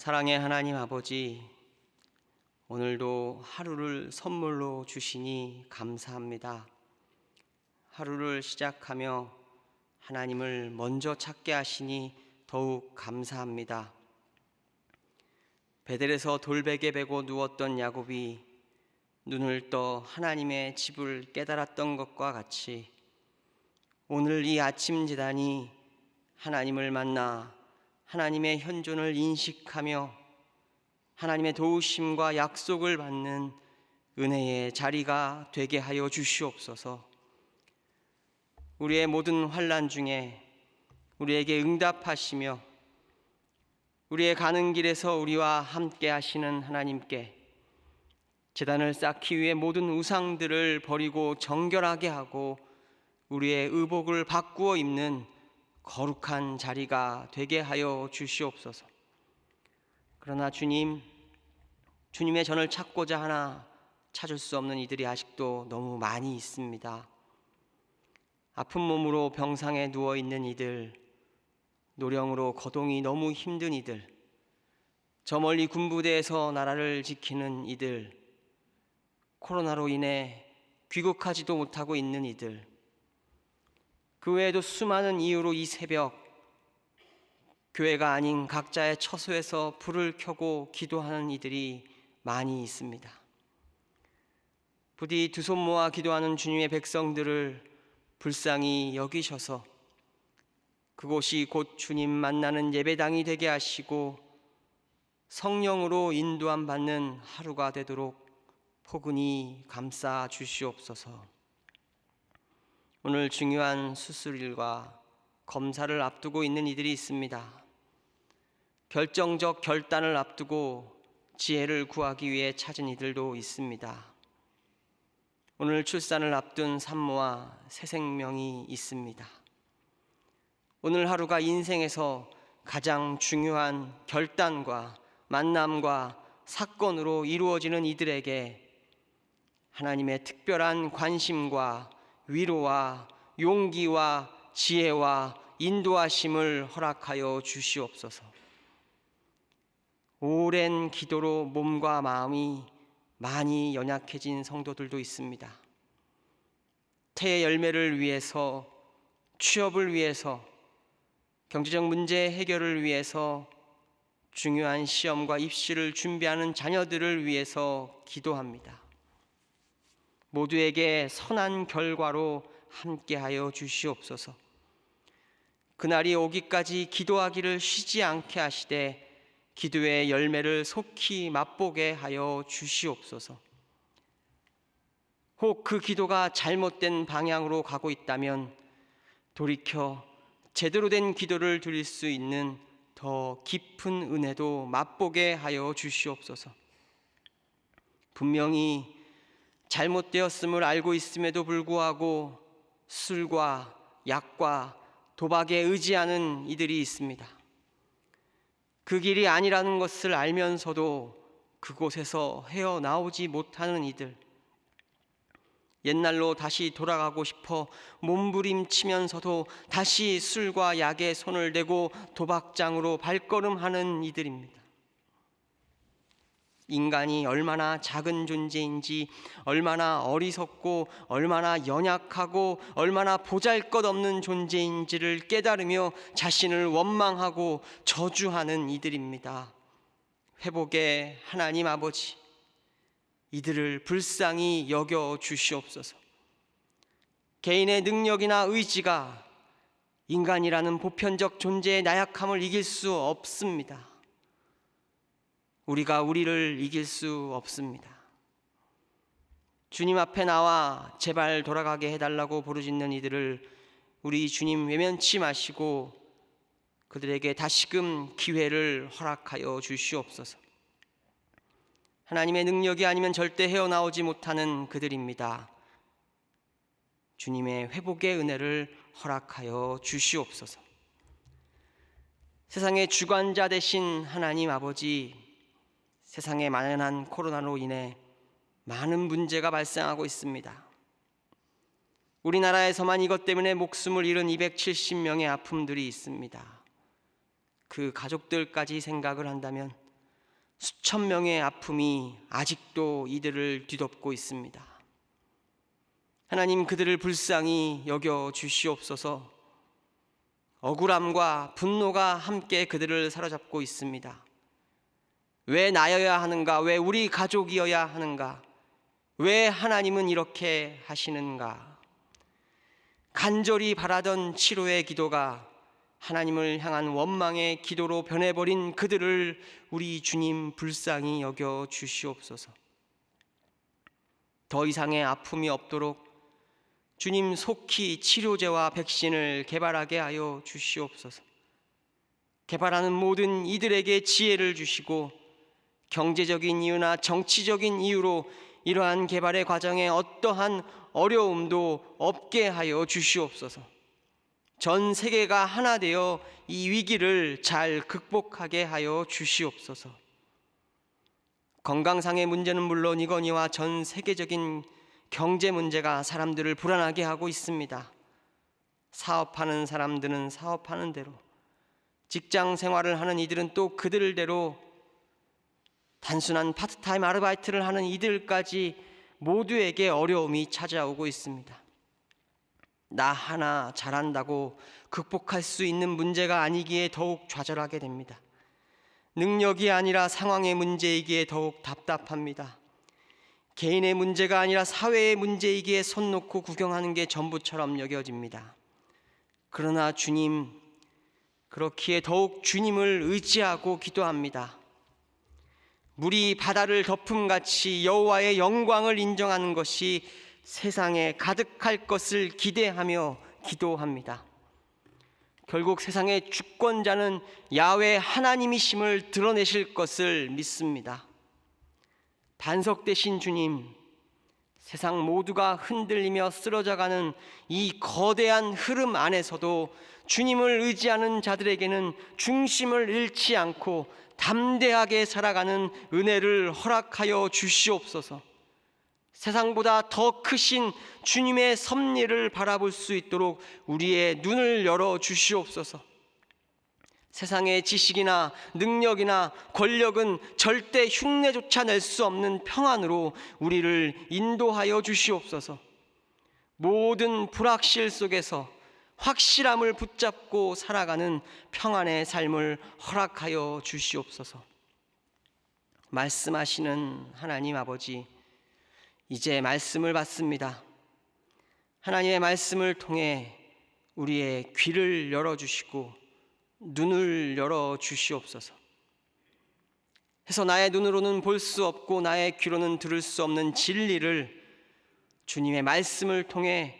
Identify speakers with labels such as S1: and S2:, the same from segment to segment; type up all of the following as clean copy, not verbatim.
S1: 사랑의 하나님 아버지, 오늘도 하루를 선물로 주시니 감사합니다. 하루를 시작하며 하나님을 먼저 찾게 하시니 더욱 감사합니다. 베델에서 돌베개 베고 누웠던 야곱이 눈을 떠 하나님의 집을 깨달았던 것과 같이 오늘 이 아침 제단이 하나님을 만나 하나님의 현존을 인식하며 하나님의 도우심과 약속을 받는 은혜의 자리가 되게 하여 주시옵소서. 우리의 모든 환난 중에 우리에게 응답하시며 우리의 가는 길에서 우리와 함께 하시는 하나님께 제단을 쌓기 위해 모든 우상들을 버리고 정결하게 하고 우리의 의복을 바꾸어 입는 거룩한 자리가 되게 하여 주시옵소서. 그러나 주님의 전을 찾고자 하나 찾을 수 없는 이들이 아직도 너무 많이 있습니다. 아픈 몸으로 병상에 누워있는 이들, 노령으로 거동이 너무 힘든 이들, 저 멀리 군부대에서 나라를 지키는 이들, 코로나로 인해 귀국하지도 못하고 있는 이들, 그 외에도 수많은 이유로 이 새벽 교회가 아닌 각자의 처소에서 불을 켜고 기도하는 이들이 많이 있습니다. 부디 두 손 모아 기도하는 주님의 백성들을 불쌍히 여기셔서 그곳이 곧 주님 만나는 예배당이 되게 하시고 성령으로 인도함 받는 하루가 되도록 포근히 감싸 주시옵소서. 오늘 중요한 수술일과 검사를 앞두고 있는 이들이 있습니다. 결정적 결단을 앞두고 지혜를 구하기 위해 찾은 이들도 있습니다. 오늘 출산을 앞둔 산모와 새 생명이 있습니다. 오늘 하루가 인생에서 가장 중요한 결단과 만남과 사건으로 이루어지는 이들에게 하나님의 특별한 관심과 위로와 용기와 지혜와 인도하심을 허락하여 주시옵소서. 오랜 기도로 몸과 마음이 많이 연약해진 성도들도 있습니다. 태의 열매를 위해서, 취업을 위해서, 경제적 문제 해결을 위해서, 중요한 시험과 입시를 준비하는 자녀들을 위해서 기도합니다. 모두에게 선한 결과로 함께하여 주시옵소서. 그날이 오기까지 기도하기를 쉬지 않게 하시되 기도의 열매를 속히 맛보게 하여 주시옵소서. 혹 그 기도가 잘못된 방향으로 가고 있다면 돌이켜 제대로 된 기도를 드릴 수 있는 더 깊은 은혜도 맛보게 하여 주시옵소서. 분명히 잘못되었음을 알고 있음에도 불구하고 술과 약과 도박에 의지하는 이들이 있습니다. 그 길이 아니라는 것을 알면서도 그곳에서 헤어나오지 못하는 이들, 옛날로 다시 돌아가고 싶어 몸부림치면서도 다시 술과 약에 손을 대고 도박장으로 발걸음하는 이들입니다. 인간이 얼마나 작은 존재인지, 얼마나 어리석고 얼마나 연약하고 얼마나 보잘것없는 존재인지를 깨달으며 자신을 원망하고 저주하는 이들입니다. 회복의 하나님 아버지, 이들을 불쌍히 여겨 주시옵소서. 개인의 능력이나 의지가 인간이라는 보편적 존재의 나약함을 이길 수 없습니다. 우리가 우리를 이길 수 없습니다. 주님 앞에 나와 제발 돌아가게 해달라고 부르짖는 이들을 우리 주님 외면치 마시고 그들에게 다시금 기회를 허락하여 주시옵소서. 하나님의 능력이 아니면 절대 헤어나오지 못하는 그들입니다. 주님의 회복의 은혜를 허락하여 주시옵소서. 세상의 주관자 되신 하나님 아버지, 세상에 만연한 코로나로 인해 많은 문제가 발생하고 있습니다. 우리나라에서만 이것 때문에 목숨을 잃은 270명의 아픔들이 있습니다. 그 가족들까지 생각을 한다면 수천 명의 아픔이 아직도 이들을 뒤덮고 있습니다. 하나님, 그들을 불쌍히 여겨 주시옵소서. 억울함과 분노가 함께 그들을 사로잡고 있습니다. 왜 나여야 하는가? 왜 우리 가족이어야 하는가? 왜 하나님은 이렇게 하시는가? 간절히 바라던 치료의 기도가 하나님을 향한 원망의 기도로 변해버린 그들을 우리 주님 불쌍히 여겨 주시옵소서. 더 이상의 아픔이 없도록 주님 속히 치료제와 백신을 개발하게 하여 주시옵소서. 개발하는 모든 이들에게 지혜를 주시고 경제적인 이유나 정치적인 이유로 이러한 개발의 과정에 어떠한 어려움도 없게 하여 주시옵소서. 전 세계가 하나 되어 이 위기를 잘 극복하게 하여 주시옵소서. 건강상의 문제는 물론이거니와 전 세계적인 경제 문제가 사람들을 불안하게 하고 있습니다. 사업하는 사람들은 사업하는 대로, 직장 생활을 하는 이들은 또 그들대로, 단순한 파트타임 아르바이트를 하는 이들까지 모두에게 어려움이 찾아오고 있습니다. 나 하나 잘한다고 극복할 수 있는 문제가 아니기에 더욱 좌절하게 됩니다. 능력이 아니라 상황의 문제이기에 더욱 답답합니다. 개인의 문제가 아니라 사회의 문제이기에 손 놓고 구경하는 게 전부처럼 여겨집니다. 그러나 주님, 그렇기에 더욱 주님을 의지하고 기도합니다. 물이 바다를 덮음같이 여호와의 영광을 인정하는 것이 세상에 가득할 것을 기대하며 기도합니다. 결국 세상의 주권자는 야훼 하나님이심을 드러내실 것을 믿습니다. 반석되신 주님, 세상 모두가 흔들리며 쓰러져가는 이 거대한 흐름 안에서도 주님을 의지하는 자들에게는 중심을 잃지 않고 담대하게 살아가는 은혜를 허락하여 주시옵소서. 세상보다 더 크신 주님의 섭리를 바라볼 수 있도록 우리의 눈을 열어 주시옵소서. 세상의 지식이나 능력이나 권력은 절대 흉내조차 낼 수 없는 평안으로 우리를 인도하여 주시옵소서. 모든 불확실 속에서 확실함을 붙잡고 살아가는 평안의 삶을 허락하여 주시옵소서. 말씀하시는 하나님 아버지, 이제 말씀을 받습니다. 하나님의 말씀을 통해 우리의 귀를 열어주시고 눈을 열어주시옵소서. 해서 나의 눈으로는 볼 수 없고 나의 귀로는 들을 수 없는 진리를 주님의 말씀을 통해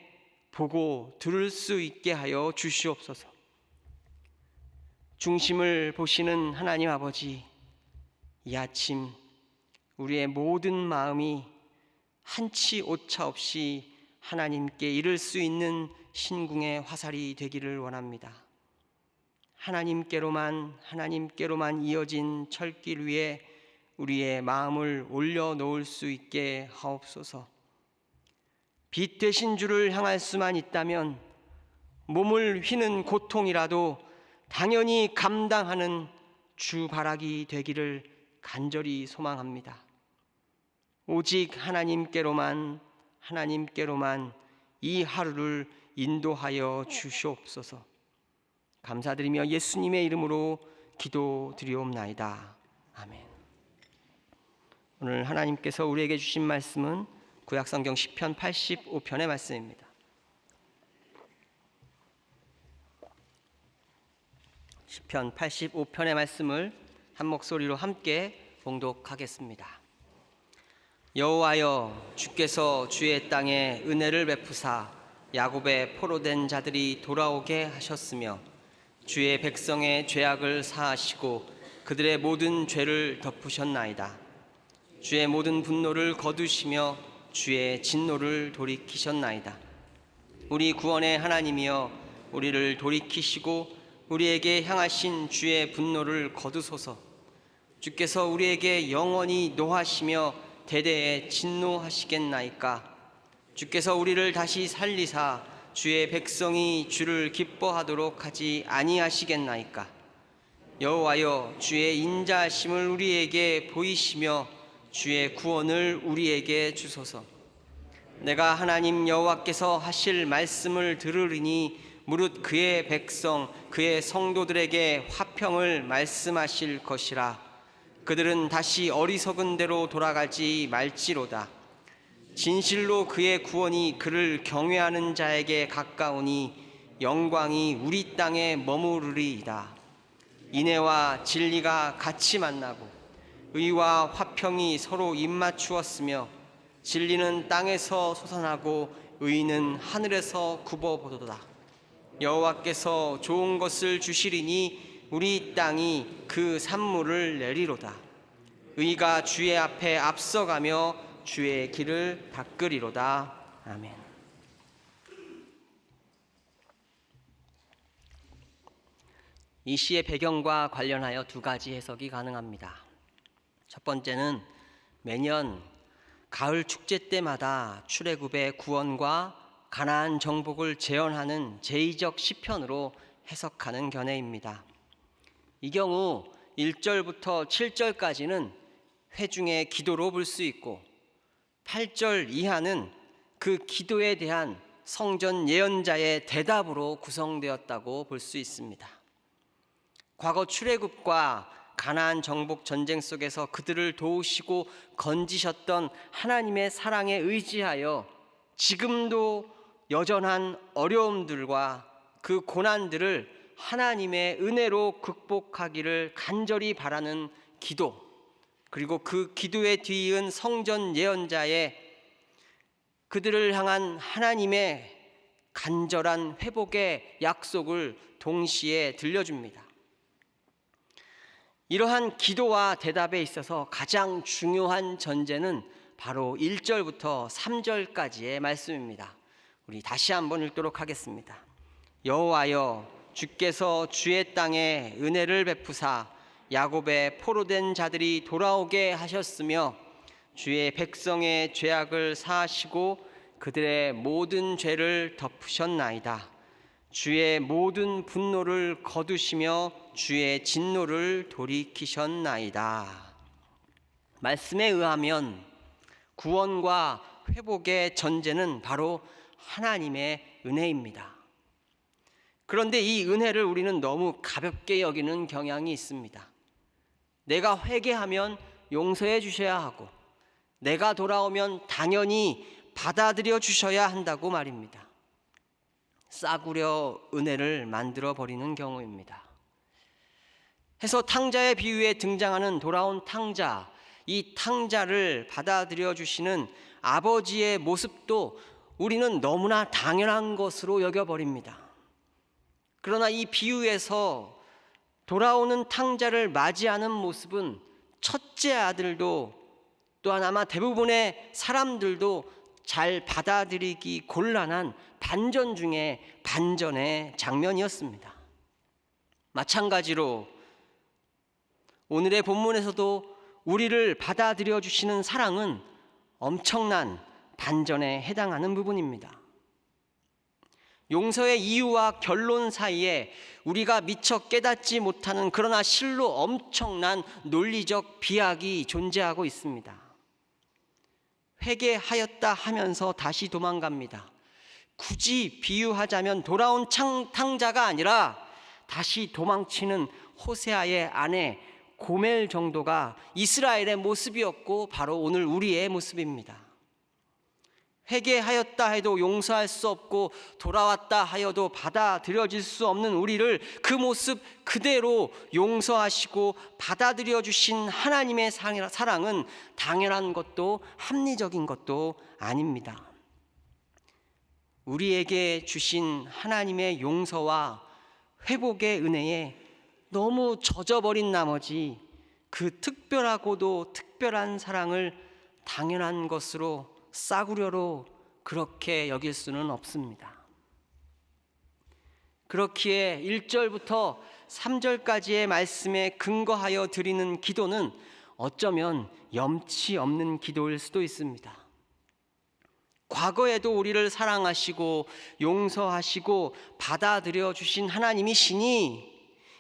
S1: 보고 들을 수 있게 하여 주시옵소서. 중심을 보시는 하나님 아버지, 이 아침 우리의 모든 마음이 한치 오차 없이 하나님께 이를 수 있는 신궁의 화살이 되기를 원합니다. 하나님께로만 이어진 철길 위에 우리의 마음을 올려놓을 수 있게 하옵소서. 빛 되신 주를 향할 수만 있다면 몸을 휘는 고통이라도 당연히 감당하는 주 바라기 되기를 간절히 소망합니다. 오직 하나님께로만 이 하루를 인도하여 주시옵소서. 감사드리며 예수님의 이름으로 기도드리옵나이다. 아멘. 오늘 하나님께서 우리에게 주신 말씀은 구약성경 시편 85편의 말씀입니다. 시편 85편의 말씀을 한 목소리로 함께 봉독하겠습니다. 여호와여, 주께서 주의 땅에 은혜를 베푸사 야곱의 포로된 자들이 돌아오게 하셨으며 주의 백성의 죄악을 사하시고 그들의 모든 죄를 덮으셨나이다. 주의 모든 분노를 거두시며 주의 진노를 돌이키셨나이다. 우리 구원의 하나님이여, 우리를 돌이키시고 우리에게 향하신 주의 분노를 거두소서. 주께서 우리에게 영원히 노하시며 대대에 진노하시겠나이까. 주께서 우리를 다시 살리사 주의 백성이 주를 기뻐하도록 하지 아니하시겠나이까. 여호와여, 주의 인자하심을 우리에게 보이시며 주의 구원을 우리에게 주소서. 내가 하나님 여호와께서 하실 말씀을 들으리니 무릇 그의 백성 그의 성도들에게 화평을 말씀하실 것이라. 그들은 다시 어리석은 대로 돌아가지 말지로다. 진실로 그의 구원이 그를 경외하는 자에게 가까우니 영광이 우리 땅에 머무르리이다. 인애와 진리가 같이 만나고 의와 화평이 서로 입맞추었으며 진리는 땅에서 솟아나고 의는 하늘에서 굽어보도다. 여호와께서 좋은 것을 주시리니 우리 땅이 그 산물을 내리로다. 의가 주의 앞에 앞서가며 주의 길을 닦으리로다. 아멘. 이 시의 배경과 관련하여 두 가지 해석이 가능합니다. 첫 번째는 매년 가을 축제 때마다 출애굽의 구원과 가나안 정복을 재현하는 제의적 시편으로 해석하는 견해입니다. 이 경우 1절부터 7절까지는 회중의 기도로 볼 수 있고 8절 이하는 그 기도에 대한 성전 예언자의 대답으로 구성되었다고 볼 수 있습니다. 과거 출애굽과 가나안 정복 전쟁 속에서 그들을 도우시고 건지셨던 하나님의 사랑에 의지하여 지금도 여전한 어려움들과 그 고난들을 하나님의 은혜로 극복하기를 간절히 바라는 기도, 그리고 그 기도에 뒤이은 성전 예언자의 그들을 향한 하나님의 간절한 회복의 약속을 동시에 들려줍니다. 이러한 기도와 대답에 있어서 가장 중요한 전제는 바로 1절부터 3절까지의 말씀입니다. 우리 다시 한번 읽도록 하겠습니다. 여호와여, 주께서 주의 땅에 은혜를 베푸사 야곱의 포로된 자들이 돌아오게 하셨으며 주의 백성의 죄악을 사하시고 그들의 모든 죄를 덮으셨나이다. 주의 모든 분노를 거두시며 주의 진노를 돌이키셨나이다. 말씀에 의하면 구원과 회복의 전제는 바로 하나님의 은혜입니다. 그런데 이 은혜를 우리는 너무 가볍게 여기는 경향이 있습니다. 내가 회개하면 용서해 주셔야 하고 내가 돌아오면 당연히 받아들여 주셔야 한다고 말입니다. 싸구려 은혜를 만들어 버리는 경우입니다. 해서 탕자의 비유에 등장하는 돌아온 탕자, 이 탕자를 받아들여 주시는 아버지의 모습도 우리는 너무나 당연한 것으로 여겨버립니다. 그러나 이 비유에서 돌아오는 탕자를 맞이하는 모습은 첫째 아들도 또한 아마 대부분의 사람들도 잘 받아들이기 곤란한 반전 중에 반전의 장면이었습니다. 마찬가지로 오늘의 본문에서도 우리를 받아들여 주시는 사랑은 엄청난 반전에 해당하는 부분입니다. 용서의 이유와 결론 사이에 우리가 미처 깨닫지 못하는 그러나 실로 엄청난 논리적 비약이 존재하고 있습니다. 회개하였다 하면서 다시 도망갑니다. 굳이 비유하자면 돌아온 탕자가 아니라 다시 도망치는 호세아의 아내 고멜 정도가 이스라엘의 모습이었고 바로 오늘 우리의 모습입니다. 회개하였다 해도 용서할 수 없고 돌아왔다 하여도 받아들여질 수 없는 우리를 그 모습 그대로 용서하시고 받아들여 주신 하나님의 사랑은 당연한 것도 합리적인 것도 아닙니다. 우리에게 주신 하나님의 용서와 회복의 은혜에 너무 젖어버린 나머지 그 특별하고도 특별한 사랑을 당연한 것으로 싸구려로 그렇게 여길 수는 없습니다. 그렇기에 1절부터 3절까지의 말씀에 근거하여 드리는 기도는 어쩌면 염치 없는 기도일 수도 있습니다. 과거에도 우리를 사랑하시고 용서하시고 받아들여 주신 하나님이시니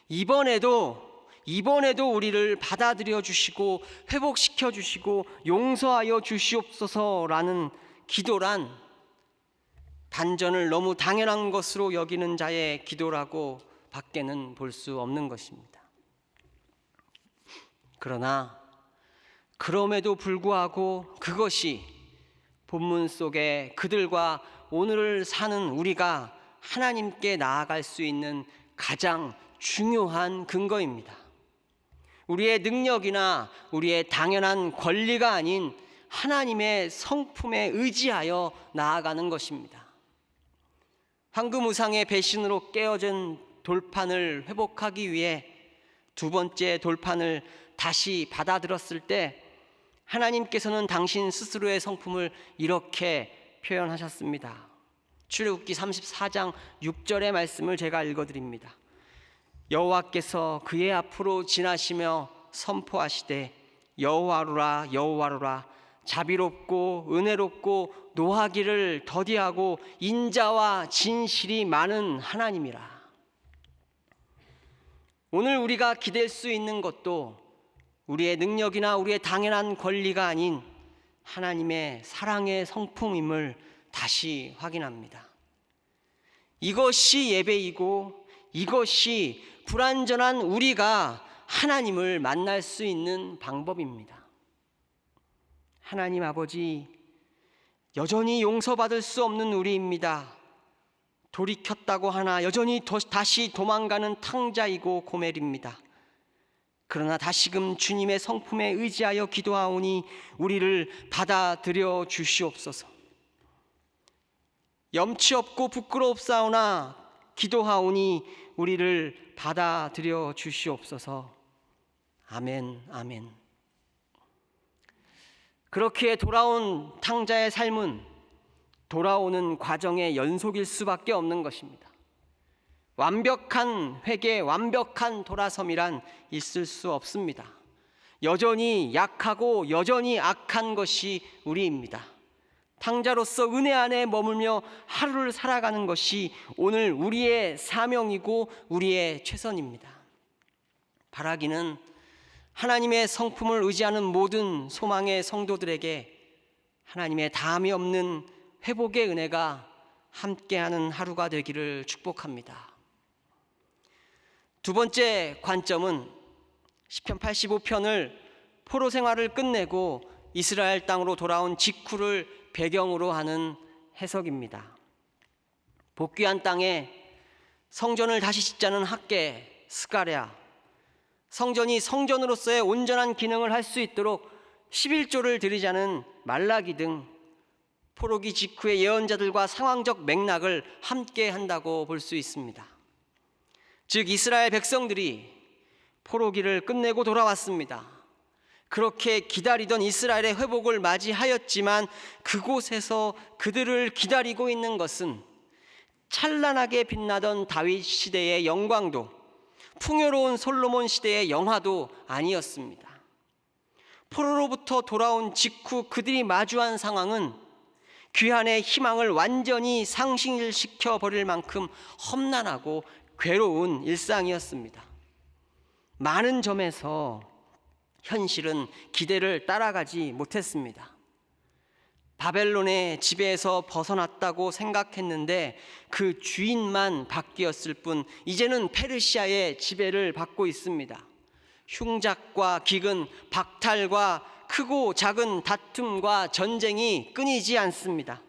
S1: 이번에도 이번에도 우리를 받아들여 주시고 회복시켜 주시고 용서하여 주시옵소서라는 기도란 단전을 너무 당연한 것으로 여기는 자의 기도라고 밖에는 볼 수 없는 것입니다. 그러나 그럼에도 불구하고 그것이 본문 속에 그들과 오늘을 사는 우리가 하나님께 나아갈 수 있는 가장 중요한 근거입니다. 우리의 능력이나 우리의 당연한 권리가 아닌 하나님의 성품에 의지하여 나아가는 것입니다. 황금우상의 배신으로 깨어진 돌판을 회복하기 위해 두 번째 돌판을 다시 받아들였을 때 하나님께서는 당신 스스로의 성품을 이렇게 표현하셨습니다. 출애굽기 34장 6절의 말씀을 제가 읽어드립니다. 여호와께서 그의 앞으로 지나시며 선포하시되 여호와로라 여호와로라 자비롭고 은혜롭고 노하기를 더디하고 인자와 진실이 많은 하나님이라. 오늘 우리가 기댈 수 있는 것도 우리의 능력이나 우리의 당연한 권리가 아닌 하나님의 사랑의 성품임을 다시 확인합니다. 이것이 예배이고 이것이 불완전한 우리가 하나님을 만날 수 있는 방법입니다. 하나님 아버지, 여전히 용서받을 수 없는 우리입니다. 돌이켰다고 하나 여전히 다시 도망가는 탕자이고 고멜입니다. 그러나 다시금 주님의 성품에 의지하여 기도하오니 우리를 받아들여 주시옵소서. 염치 없고 부끄럽사오나 기도하오니 우리를 받아들여 주시옵소서. 아멘, 아멘. 그렇게 돌아온 탕자의 삶은 돌아오는 과정의 연속일 수밖에 없는 것입니다. 완벽한 회개, 완벽한 돌아섬이란 있을 수 없습니다. 여전히 약하고 여전히 악한 것이 우리입니다. 탕자로서 은혜 안에 머물며 하루를 살아가는 것이 오늘 우리의 사명이고 우리의 최선입니다. 바라기는 하나님의 성품을 의지하는 모든 소망의 성도들에게 하나님의 다함이 없는 회복의 은혜가 함께하는 하루가 되기를 축복합니다. 두 번째 관점은 시편 85편을 포로 생활을 끝내고 이스라엘 땅으로 돌아온 직후를 배경으로 하는 해석입니다. 복귀한 땅에 성전을 다시 짓자는 학계, 스가랴, 성전이 성전으로서의 온전한 기능을 할 수 있도록 11조를 드리자는 말라기 등 포로기 직후의 예언자들과 상황적 맥락을 함께 한다고 볼 수 있습니다. 즉 이스라엘 백성들이 포로기를 끝내고 돌아왔습니다. 그렇게 기다리던 이스라엘의 회복을 맞이하였지만 그곳에서 그들을 기다리고 있는 것은 찬란하게 빛나던 다윗 시대의 영광도 풍요로운 솔로몬 시대의 영화도 아니었습니다. 포로로부터 돌아온 직후 그들이 마주한 상황은 귀환의 희망을 완전히 상실시켜 버릴 만큼 험난하고 괴로운 일상이었습니다. 많은 점에서 현실은 기대를 따라가지 못했습니다. 바벨론의 지배에서 벗어났다고 생각했는데 그 주인만 바뀌었을 뿐 이제는 페르시아의 지배를 받고 있습니다. 흉작과 기근, 박탈과 크고 작은 다툼과 전쟁이 끊이지 않습니다.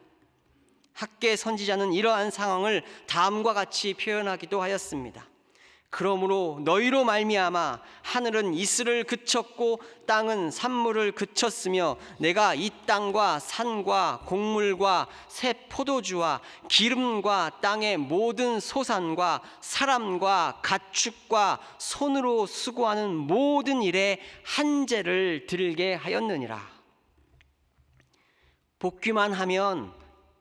S1: 학계 선지자는 이러한 상황을 다음과 같이 표현하기도 하였습니다. 그러므로 너희로 말미암아 하늘은 이슬을 그쳤고 땅은 산물을 그쳤으며 내가 이 땅과 산과 곡물과 새 포도주와 기름과 땅의 모든 소산과 사람과 가축과 손으로 수고하는 모든 일에 한제를 들게 하였느니라. 복귀만 하면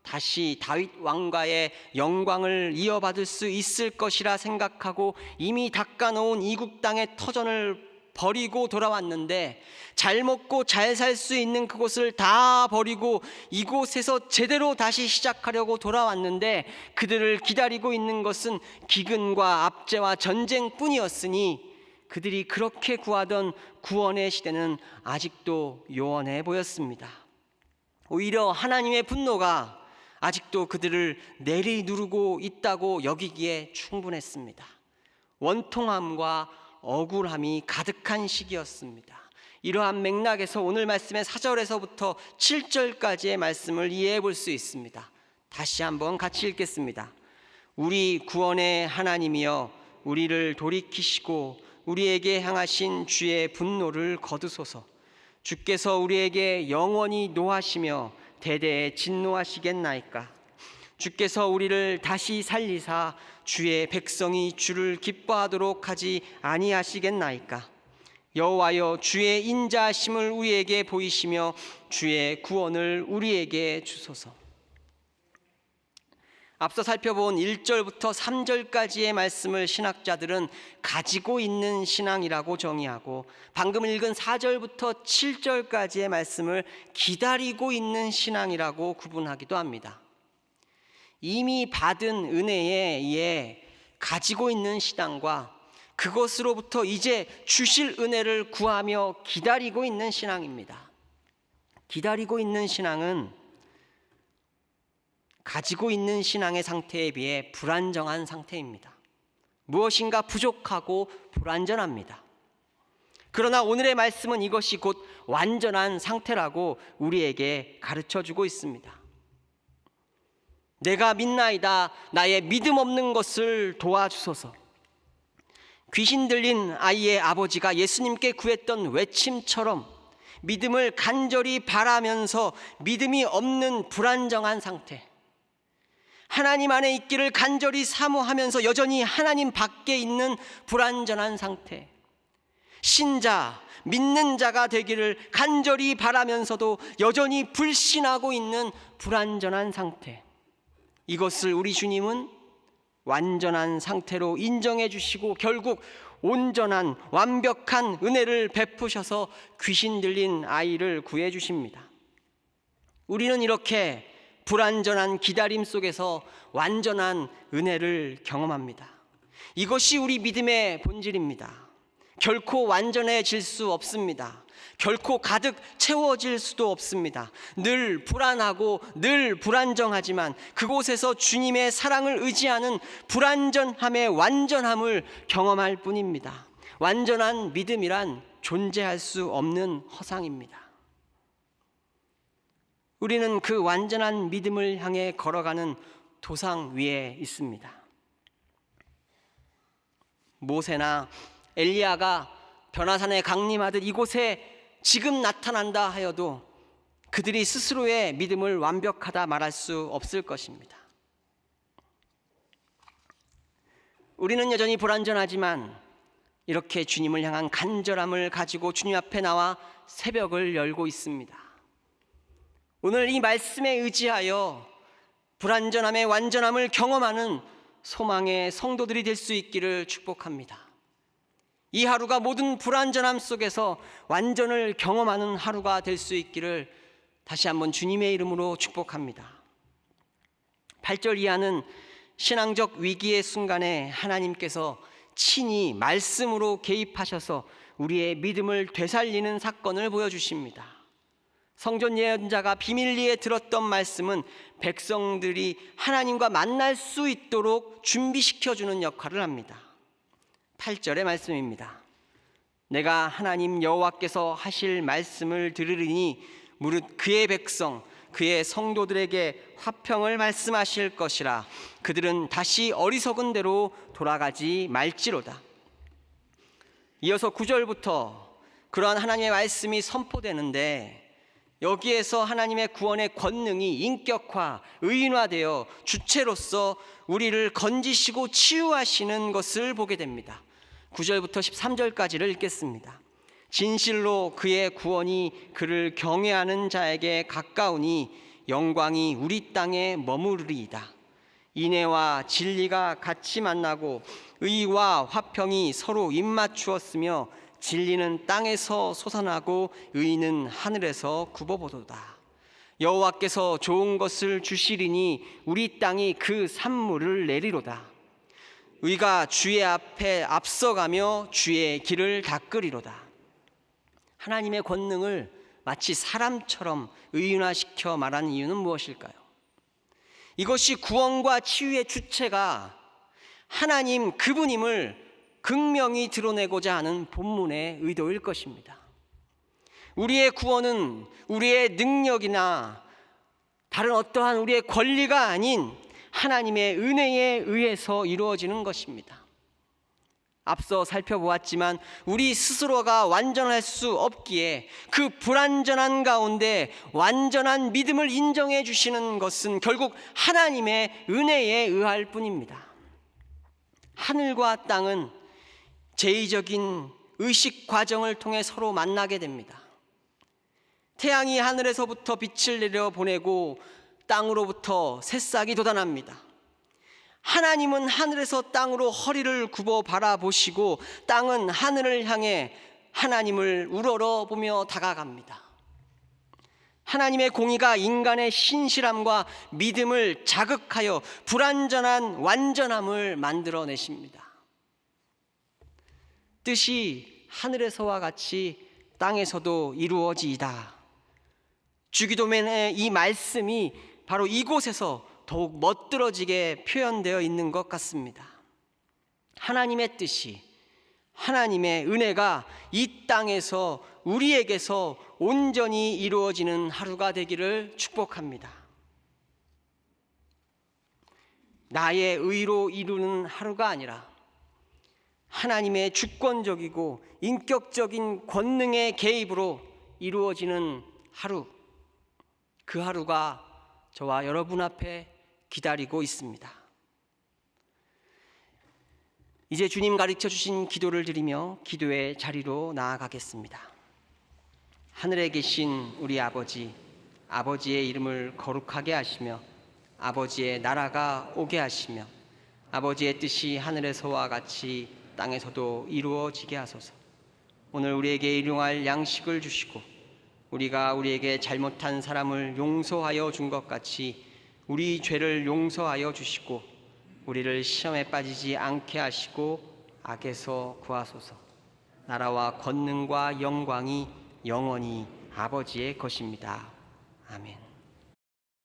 S1: 다시 다윗 왕가의 영광을 이어받을 수 있을 것이라 생각하고 이미 닦아놓은 이국 땅의 터전을 버리고 돌아왔는데 잘 먹고 잘 살 수 있는 그곳을 다 버리고 이곳에서 제대로 다시 시작하려고 돌아왔는데 그들을 기다리고 있는 것은 기근과 압제와 전쟁뿐이었으니 그들이 그렇게 구하던 구원의 시대는 아직도 요원해 보였습니다. 오히려 하나님의 분노가 아직도 그들을 내리누르고 있다고 여기기에 충분했습니다. 원통함과 억울함이 가득한 시기였습니다. 이러한 맥락에서 오늘 말씀의 4절에서부터 7절까지의 말씀을 이해해 볼 수 있습니다. 다시 한번 같이 읽겠습니다. 우리 구원의 하나님이여 우리를 돌이키시고 우리에게 향하신 주의 분노를 거두소서. 주께서 우리에게 영원히 노하시며 대대에 진노하시겠나이까. 주께서 우리를 다시 살리사 주의 백성이 주를 기뻐하도록 하지 아니하시겠나이까. 여호와여 주의 인자하심을 우리에게 보이시며 주의 구원을 우리에게 주소서. 앞서 살펴본 1절부터 3절까지의 말씀을 신학자들은 가지고 있는 신앙이라고 정의하고, 방금 읽은 4절부터 7절까지의 말씀을 기다리고 있는 신앙이라고 구분하기도 합니다. 이미 받은 은혜에 의해 가지고 있는 신앙과 그것으로부터 이제 주실 은혜를 구하며 기다리고 있는 신앙입니다. 기다리고 있는 신앙은 가지고 있는 신앙의 상태에 비해 불안정한 상태입니다. 무엇인가 부족하고 불완전합니다. 그러나 오늘의 말씀은 이것이 곧 완전한 상태라고 우리에게 가르쳐주고 있습니다. 내가 믿나이다. 나의 믿음 없는 것을 도와주소서. 귀신 들린 아이의 아버지가 예수님께 구했던 외침처럼 믿음을 간절히 바라면서 믿음이 없는 불안정한 상태, 하나님 안에 있기를 간절히 사모하면서 여전히 하나님 밖에 있는 불완전한 상태, 신자, 믿는 자가 되기를 간절히 바라면서도 여전히 불신하고 있는 불완전한 상태, 이것을 우리 주님은 완전한 상태로 인정해 주시고 결국 온전한 완벽한 은혜를 베푸셔서 귀신 들린 아이를 구해 주십니다. 우리는 이렇게 불완전한 기다림 속에서 완전한 은혜를 경험합니다. 이것이 우리 믿음의 본질입니다. 결코 완전해질 수 없습니다. 결코 가득 채워질 수도 없습니다. 늘 불안하고 늘 불안정하지만 그곳에서 주님의 사랑을 의지하는 불완전함의 완전함을 경험할 뿐입니다. 완전한 믿음이란 존재할 수 없는 허상입니다. 우리는 그 완전한 믿음을 향해 걸어가는 도상 위에 있습니다. 모세나 엘리야가 변화산에 강림하듯 이곳에 지금 나타난다 하여도 그들이 스스로의 믿음을 완벽하다 말할 수 없을 것입니다. 우리는 여전히 불완전하지만 이렇게 주님을 향한 간절함을 가지고 주님 앞에 나와 새벽을 열고 있습니다. 오늘 이 말씀에 의지하여 불완전함의 완전함을 경험하는 소망의 성도들이 될 수 있기를 축복합니다. 이 하루가 모든 불완전함 속에서 완전을 경험하는 하루가 될 수 있기를 다시 한번 주님의 이름으로 축복합니다. 8절 이하는 신앙적 위기의 순간에 하나님께서 친히 말씀으로 개입하셔서 우리의 믿음을 되살리는 사건을 보여주십니다. 성전 예언자가 비밀리에 들었던 말씀은 백성들이 하나님과 만날 수 있도록 준비시켜주는 역할을 합니다. 8절의 말씀입니다. 내가 하나님 여호와께서 하실 말씀을 들으리니 무릇 그의 백성 그의 성도들에게 화평을 말씀하실 것이라. 그들은 다시 어리석은 대로 돌아가지 말지로다. 이어서 9절부터 그러한 하나님의 말씀이 선포되는데, 여기에서 하나님의 구원의 권능이 인격화, 의인화되어 주체로서 우리를 건지시고 치유하시는 것을 보게 됩니다. 9절부터 13절까지를 읽겠습니다. 진실로 그의 구원이 그를 경외하는 자에게 가까우니 영광이 우리 땅에 머무르리이다. 인애와 진리가 같이 만나고 의와 화평이 서로 입맞추었으며 진리는 땅에서 솟아나고 의는 하늘에서 굽어보도다. 여호와께서 좋은 것을 주시리니 우리 땅이 그 산물을 내리로다. 우리가 주의 앞에 앞서가며 주의 길을 닦으리로다. 하나님의 권능을 마치 사람처럼 의인화시켜 말하는 이유는 무엇일까요? 이것이 구원과 치유의 주체가 하나님 그분임을 극명히 드러내고자 하는 본문의 의도일 것입니다. 우리의 구원은 우리의 능력이나 다른 어떠한 우리의 권리가 아닌 하나님의 은혜에 의해서 이루어지는 것입니다. 앞서 살펴보았지만 우리 스스로가 완전할 수 없기에 그 불완전한 가운데 완전한 믿음을 인정해 주시는 것은 결국 하나님의 은혜에 의할 뿐입니다. 하늘과 땅은 제의적인 의식 과정을 통해 서로 만나게 됩니다. 태양이 하늘에서부터 빛을 내려보내고 땅으로부터 새싹이 돋아납니다. 하나님은 하늘에서 땅으로 허리를 굽어 바라보시고 땅은 하늘을 향해 하나님을 우러러 보며 다가갑니다. 하나님의 공의가 인간의 신실함과 믿음을 자극하여 불완전한 완전함을 만들어내십니다. 뜻이 하늘에서와 같이 땅에서도 이루어지이다. 주기도문의 이 말씀이 바로 이곳에서 더욱 멋들어지게 표현되어 있는 것 같습니다. 하나님의 뜻이, 하나님의 은혜가 이 땅에서 우리에게서 온전히 이루어지는 하루가 되기를 축복합니다. 나의 의로 이루는 하루가 아니라 하나님의 주권적이고 인격적인 권능의 개입으로 이루어지는 하루, 그 하루가 저와 여러분 앞에 기다리고 있습니다. 이제 주님 가르쳐 주신 기도를 드리며 기도의 자리로 나아가겠습니다. 하늘에 계신 우리 아버지, 아버지의 이름을 거룩하게 하시며 아버지의 나라가 오게 하시며 아버지의 뜻이 하늘에서와 같이 땅에서도 이루어지게 하소서. 오늘 우리에게 일용할 양식을 주시고 우리가 우리에게 잘못한 사람을 용서하여 준 것 같이 우리 죄를 용서하여 주시고 우리를 시험에 빠지지 않게 하시고 악에서 구하소서. 나라와 권능과 영광이 영원히 아버지의 것입니다. 아멘.